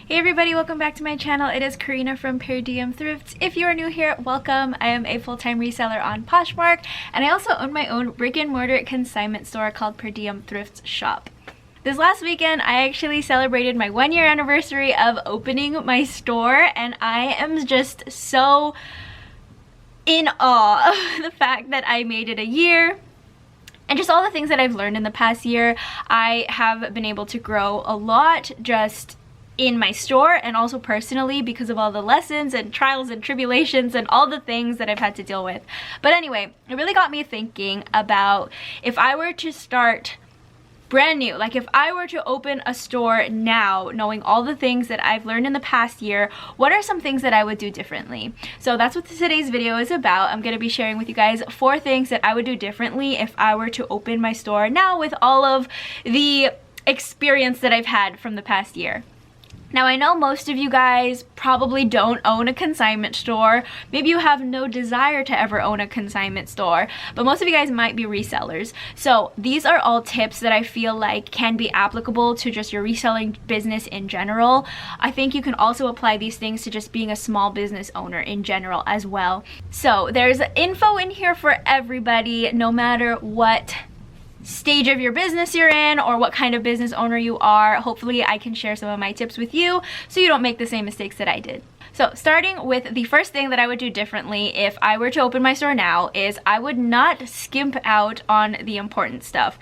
Hey everybody, welcome back to my channel. It is Karina from Per Diem Thrifts. If you are new here, welcome. I am a full-time reseller on Poshmark, and I also own my own brick-and-mortar consignment store called Per Diem Thrifts Shop. This last weekend, I actually celebrated my 1-year anniversary of opening my store, and I am just so in awe of the fact that I made it a year. And just all the things that I've learned in the past year. I have been able to grow a lot just in my store and also personally because of all the lessons and trials and tribulations and all the things that I've had to deal with. But anyway, it really got me thinking about if I were to start brand new, like if I were to open a store now, knowing all the things that I've learned in the past year, what are some things that I would do differently? So that's what today's video is about. I'm going to be sharing with you guys 4 things that I would do differently if I were to open my store now with all of the experience that I've had from the past year. Now, I know most of you guys probably don't own a consignment store. Maybe you have no desire to ever own a consignment store, but most of you guys might be resellers. So these are all tips that I feel like can be applicable to just your reselling business in general. I think you can also apply these things to just being a small business owner in general as well. So there's info in here for everybody, no matter what stage of your business you're in or what kind of business owner you are. Hopefully I can share some of my tips with you so you don't make the same mistakes that I did. So starting with the first thing that I would do differently if I were to open my store now is I would not skimp out on the important stuff.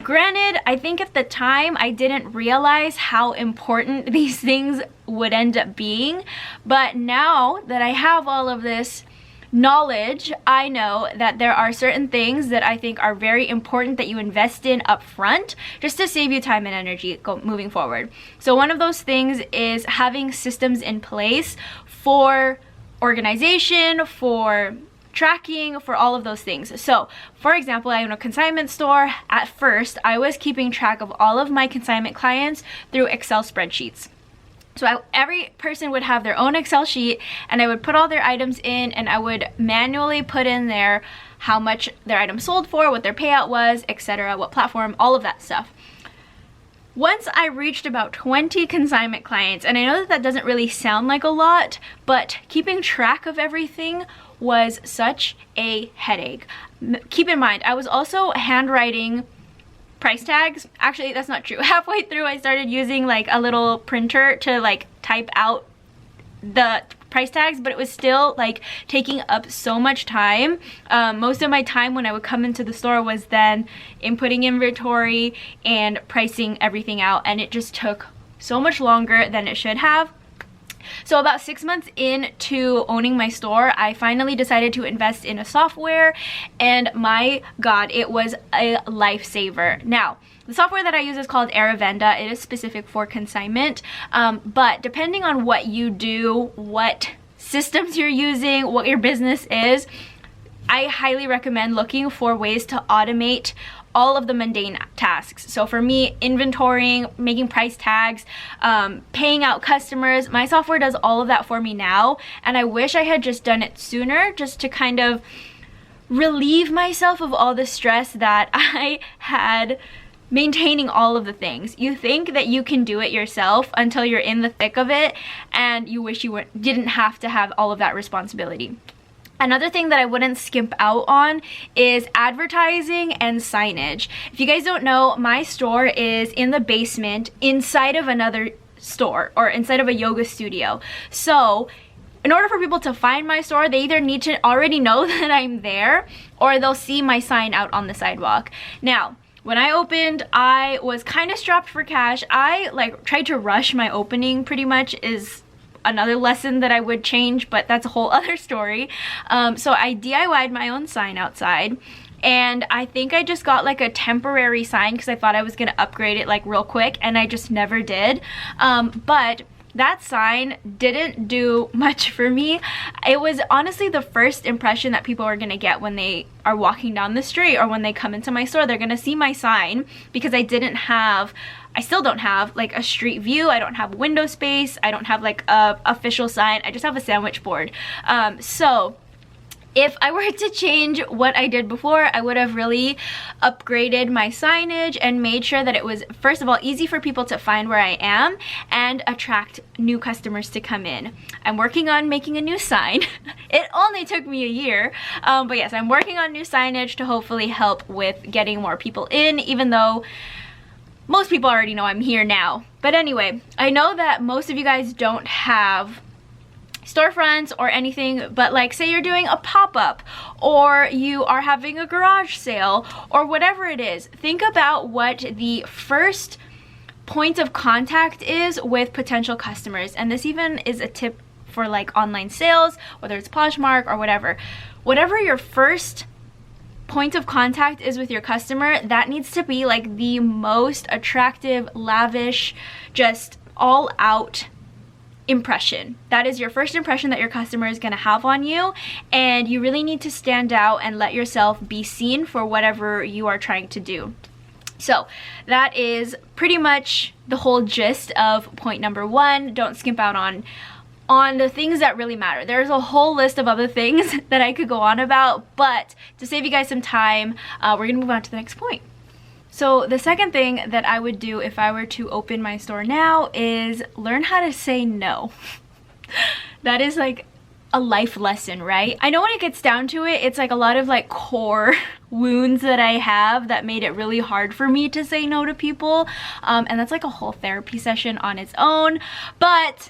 Granted, I think at the time I didn't realize how important these things would end up being, but now that I have all of this knowledge, I know that there are certain things that I think are very important that you invest in up front just to save you time and energy moving forward. So one of those things is having systems in place for organization, for tracking, for all of those things. So for example, I own a consignment store. At first, I was keeping track of all of my consignment clients through Excel spreadsheets. So every person would have their own Excel sheet, and I would put all their items in, and I would manually put in there how much their item sold for, what their payout was, etc., what platform, all of that stuff. Once I reached about 20 consignment clients, and I know that that doesn't really sound like a lot, but keeping track of everything was such a headache. Keep in mind, I was also handwriting price tags. Actually, that's not true. Halfway through, I started using like a little printer to like type out the price tags, but it was still like taking up so much time. Most of my time when I would come into the store was then inputting inventory and pricing everything out, and it just took so much longer than it should have. So about 6 months into owning my store, I finally decided to invest in a software, and my God, it was a lifesaver. Now, the software that I use is called Aravenda. It is specific for consignment, but depending on what you do, what systems you're using, what your business is, I highly recommend looking for ways to automate all of the mundane tasks. So for me, inventorying, making price tags, paying out customers, my software does all of that for me now, and I wish I had just done it sooner just to kind of relieve myself of all the stress that I had maintaining all of the things. You think that you can do it yourself until you're in the thick of it, and you wish you didn't have to have all of that responsibility. Another thing that I wouldn't skimp out on is advertising and signage. If you guys don't know, my store is in the basement inside of another store or inside of a yoga studio. So in order for people to find my store, they either need to already know that I'm there or they'll see my sign out on the sidewalk. Now, when I opened, I was kind of strapped for cash. I like tried to rush my opening pretty much, is another lesson that I would change, but that's a whole other story. So I DIY'd my own sign outside, and I think I just got like a temporary sign because I thought I was gonna upgrade it like real quick, and I just never did. But that sign didn't do much for me. It was honestly the first impression that people are gonna get when they are walking down the street or when they come into my store. They're gonna see my sign because I still don't have like a street view. I don't have window space. I don't have like a official sign. I just have a sandwich board. So If I were to change what I did before, I would have really upgraded my signage and made sure that it was, first of all, easy for people to find where I am and attract new customers to come in. I'm working on making a new sign. It only took me a year, but yes, I'm working on new signage to hopefully help with getting more people in, even though most people already know I'm here now. But anyway, I know that most of you guys don't have storefronts or anything, but like say you're doing a pop-up or you are having a garage sale or whatever it is, think about what the first point of contact is with potential customers. And this even is a tip for like online sales, whether it's Poshmark or whatever. Whatever your first point of contact is with your customer, that needs to be like the most attractive, lavish, just all out impression. That is your first impression that your customer is going to have on you, and you really need to stand out and let yourself be seen for whatever you are trying to do. So that is pretty much the whole gist of point number 1. Don't skimp out on the things that really matter. There's a whole list of other things that I could go on about, but to save you guys some time, we're gonna move on to the next point. So the second thing that I would do if I were to open my store now is learn how to say no. That is like a life lesson, right? I know when it gets down to it, it's like a lot of like core wounds that I have that made it really hard for me to say no to people. And that's like a whole therapy session on its own. But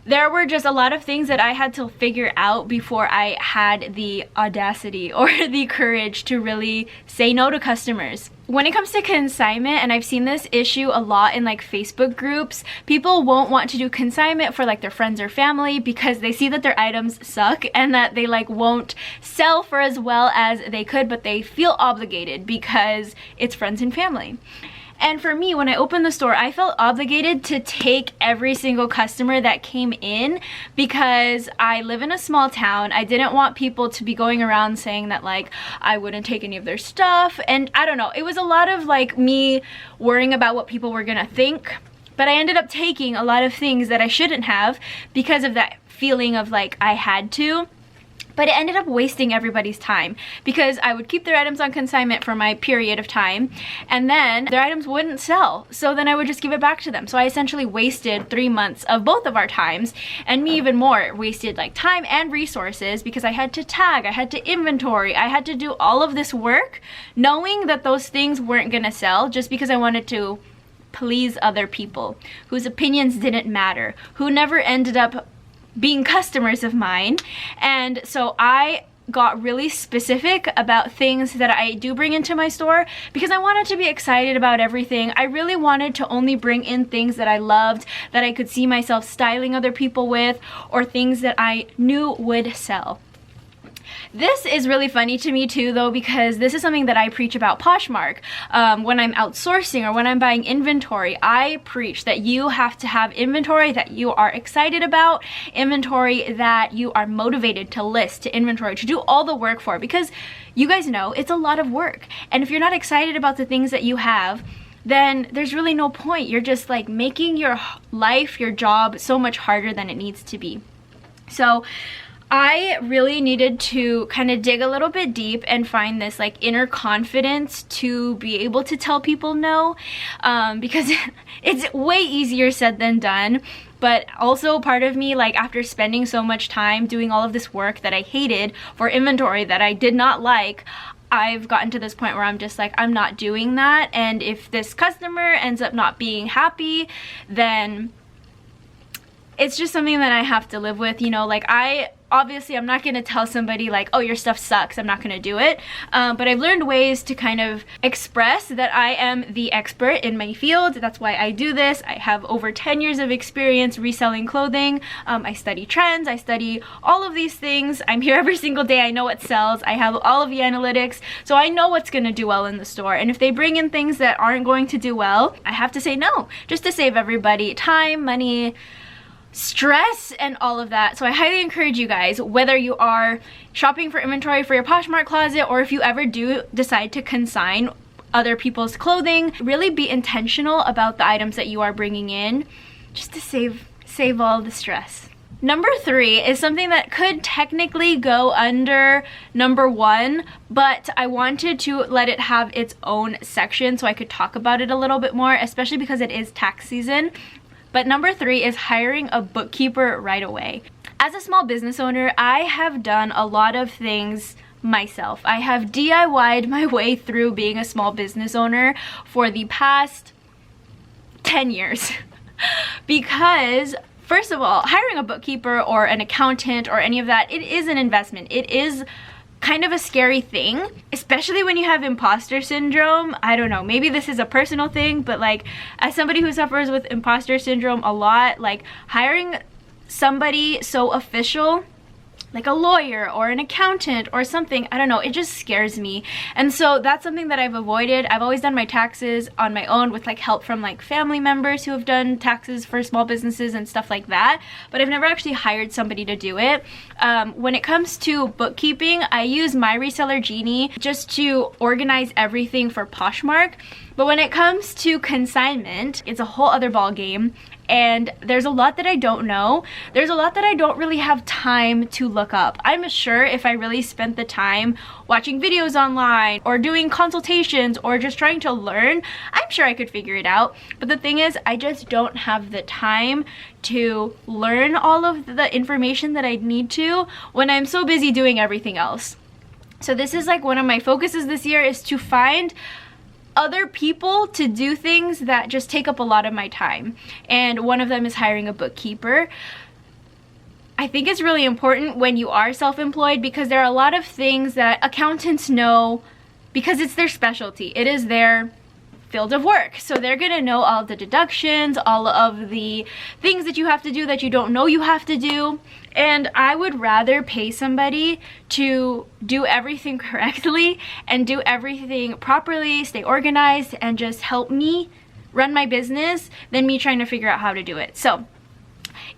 there were just a lot of things that I had to figure out before I had the audacity or the courage to really say no to customers. When it comes to consignment, and I've seen this issue a lot in like Facebook groups, people won't want to do consignment for like their friends or family because they see that their items suck and that they like won't sell for as well as they could, but they feel obligated because it's friends and family. And for me, when I opened the store, I felt obligated to take every single customer that came in because I live in a small town. I didn't want people to be going around saying that like I wouldn't take any of their stuff. And I don't know, it was a lot of like me worrying about what people were gonna think. But I ended up taking a lot of things that I shouldn't have because of that feeling of like I had to. But it ended up wasting everybody's time because I would keep their items on consignment for my period of time and then their items wouldn't sell. So then I would just give it back to them. So I essentially wasted 3 months of both of our times, and me even more, wasted like time and resources because I had to tag, I had to inventory, I had to do all of this work knowing that those things weren't gonna sell just because I wanted to please other people whose opinions didn't matter, who never ended up being customers of mine. And so I got really specific about things that I do bring into my store because I wanted to be excited about everything. I really wanted to only bring in things that I loved, that I could see myself styling other people with, or things that I knew would sell. This is really funny to me too though, because this is something that I preach about Poshmark. When I'm outsourcing or when I'm buying inventory, I preach that you have to have inventory that you are excited about, inventory that you are motivated to list, to inventory, to do all the work for, because you guys know it's a lot of work. And if you're not excited about the things that you have, then there's really no point. You're just like making your life, your job so much harder than it needs to be. So I really needed to kind of dig a little bit deep and find this like inner confidence to be able to tell people no, because it's way easier said than done. But also part of me, like after spending so much time doing all of this work that I hated for inventory that I did not like, I've gotten to this point where I'm just like, I'm not doing that. And if this customer ends up not being happy, then it's just something that I have to live with, you know. Like obviously I'm not gonna tell somebody like, oh, your stuff sucks, I'm not gonna do it. But I've learned ways to kind of express that I am the expert in my field. That's why I do this. I have over 10 years of experience reselling clothing. I study trends, I study all of these things. I'm here every single day. I know what sells. I have all of the analytics. So I know what's gonna do well in the store. And if they bring in things that aren't going to do well, I have to say no, just to save everybody time, money, stress, and all of that. So I highly encourage you guys, whether you are shopping for inventory for your Poshmark closet or if you ever do decide to consign other people's clothing, really be intentional about the items that you are bringing in just to save all the stress. Number 3 is something that could technically go under number 1, but I wanted to let it have its own section so I could talk about it a little bit more, especially because it is tax season. But number 3 is hiring a bookkeeper right away. As a small business owner, I have done a lot of things myself. I have DIY'd my way through being a small business owner for the past 10 years. Because first of all, hiring a bookkeeper or an accountant or any of that, it is an investment. It is kind of a scary thing, especially when you have imposter syndrome. I don't know, maybe this is a personal thing, but like as somebody who suffers with imposter syndrome a lot, like hiring somebody so official, like a lawyer or an accountant or something, I don't know, it just scares me. And so that's something that I've avoided. I've always done my taxes on my own with like help from like family members who have done taxes for small businesses and stuff like that, but I've never actually hired somebody to do it. When it comes to bookkeeping, I use my Reseller Genie just to organize everything for Poshmark. But when it comes to Consignment, it's a whole other ball game. And there's a lot that I don't know. There's a lot that I don't really have time to look up. I'm sure if I really spent the time watching videos online or doing consultations or just trying to learn, I'm sure I could figure it out. But the thing is, I just don't have the time to learn all of the information that I need to when I'm so busy doing everything else. So this is like one of my focuses this year, is to find other people to do things that just take up a lot of my time. And one of them is hiring a bookkeeper. I think it's really important when you are self-employed because there are a lot of things that accountants know because it's their specialty. It is their field of work. So they're gonna know all the deductions, all of the things that you have to do that you don't know you have to do. And I would rather pay somebody to do everything correctly and do everything properly, stay organized, and just help me run my business than me trying to figure out how to do it. So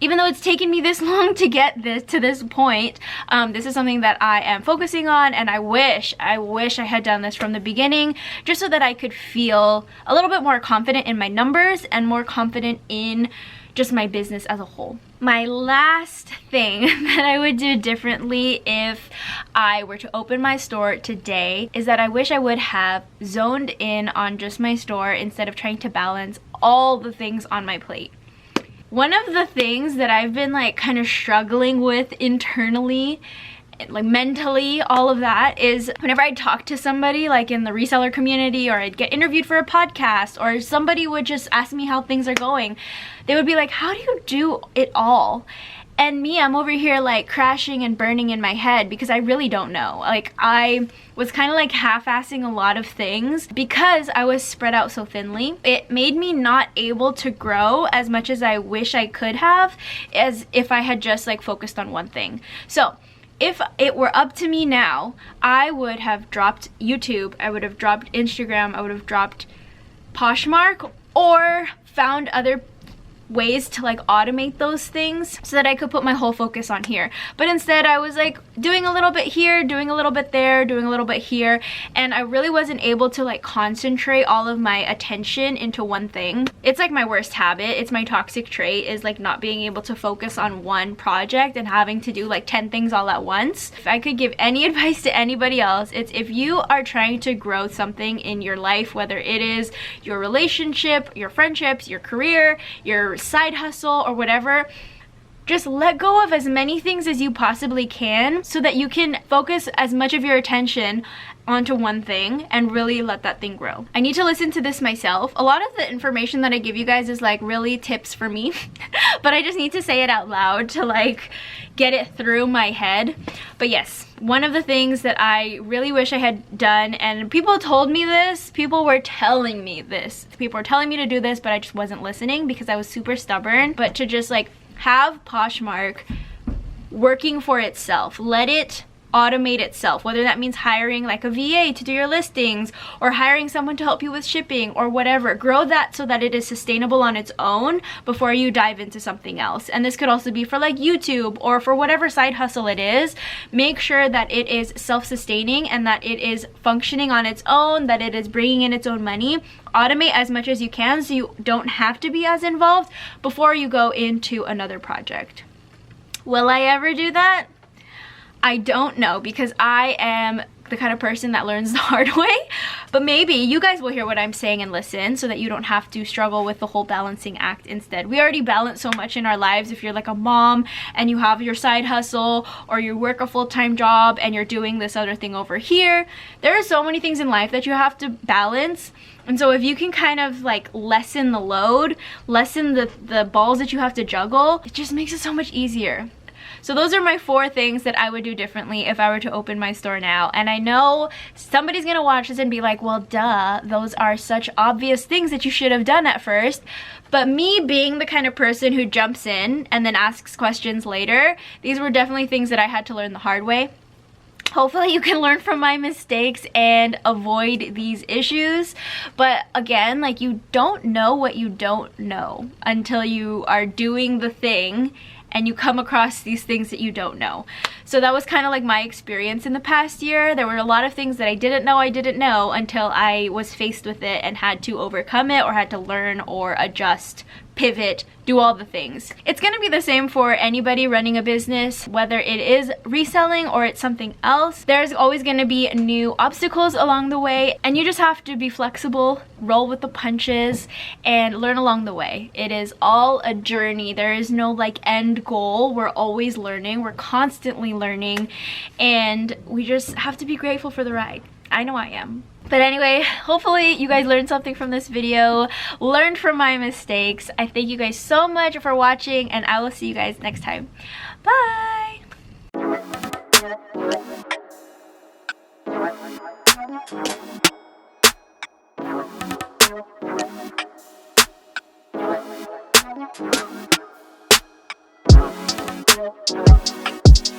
even though it's taken me this long to get to this point, this is something that I am focusing on, and I wish I had done this from the beginning, just so that I could feel a little bit more confident in my numbers and more confident in just my business as a whole. My last thing that I would do differently if I were to open my store today is that I wish I would have zoned in on just my store instead of trying to balance all the things on my plate. One of the things that I've been like kind of struggling with internally, like mentally, all of that, is whenever I talk to somebody like in the reseller community, or I'd get interviewed for a podcast, or somebody would just ask me how things are going, they would be like, how do you do it all? And me, I'm over here like crashing and burning in my head because I really don't know. Like I was kind of like half-assing a lot of things because I was spread out so thinly. It made me not able to grow as much as I wish I could have, as if I had just like focused on one thing. So if it were up to me now, I would have dropped YouTube, I would have dropped Instagram, I would have dropped Poshmark, or found other ways to like automate those things so that I could put my whole focus on here. But instead I was like doing a little bit here, doing a little bit there, doing a little bit here, and I really wasn't able to like concentrate all of my attention into one thing. It's like my worst habit. It's my toxic trait, is like not being able to focus on one project and having to do like 10 things all at once. If I could give any advice to anybody else, it's if you are trying to grow something in your life, whether it is your relationship, your friendships, your career, your side hustle, or whatever, just let go of as many things as you possibly can so that you can focus as much of your attention onto one thing and really let that thing grow. I need to listen to this myself. A lot of the information that I give you guys is like really tips for me, but I just need to say it out loud to like get it through my head. But yes, one of the things that I really wish I had done, and people told me this, people were telling me this, people were telling me to do this, but I just wasn't listening because I was super stubborn, but to just like have Poshmark working for itself. Let it automate itself, whether that means hiring like a VA to do your listings, or hiring someone to help you with shipping, or whatever. Grow that so that it is sustainable on its own before you dive into something else. And this could also be for like YouTube or for whatever side hustle it is. Make sure that it is self-sustaining and that it is functioning on its own, that it is bringing in its own money. Automate as much as you can so you don't have to be as involved before you go into another project. Will I ever do that? I don't know, because I am the kind of person that learns the hard way. But maybe you guys will hear what I'm saying and listen, so that you don't have to struggle with the whole balancing act instead. We already balance so much in our lives. If you're like a mom and you have your side hustle, or you work a full-time job and you're doing this other thing over here, there are so many things in life that you have to balance. And so if you can kind of like lessen the load, lessen the balls that you have to juggle, it just makes it so much easier. So those are my 4 things that I would do differently if I were to open my store now. And I know somebody's gonna watch this and be like, well, duh, those are such obvious things that you should have done at first. But me being the kind of person who jumps in and then asks questions later, these were definitely things that I had to learn the hard way. Hopefully you can learn from my mistakes and avoid these issues. But again, like, you don't know what you don't know until you are doing the thing and you come across these things that you don't know. So that was kind of like my experience in the past year. There were a lot of things that I didn't know until I was faced with it and had to overcome it, or had to learn or adjust, pivot, do all the things. It's gonna be the same for anybody running a business, whether it is reselling or it's something else. There's always gonna be new obstacles along the way, and you just have to be flexible, roll with the punches, and learn along the way. It is all a journey. There is no like end goal. We're always learning. We're constantly learning, and we just have to be grateful for the ride. I know I am. But anyway, hopefully you guys learned something from this video, learned from my mistakes. I thank you guys so much for watching, and I will see you guys next time. Bye!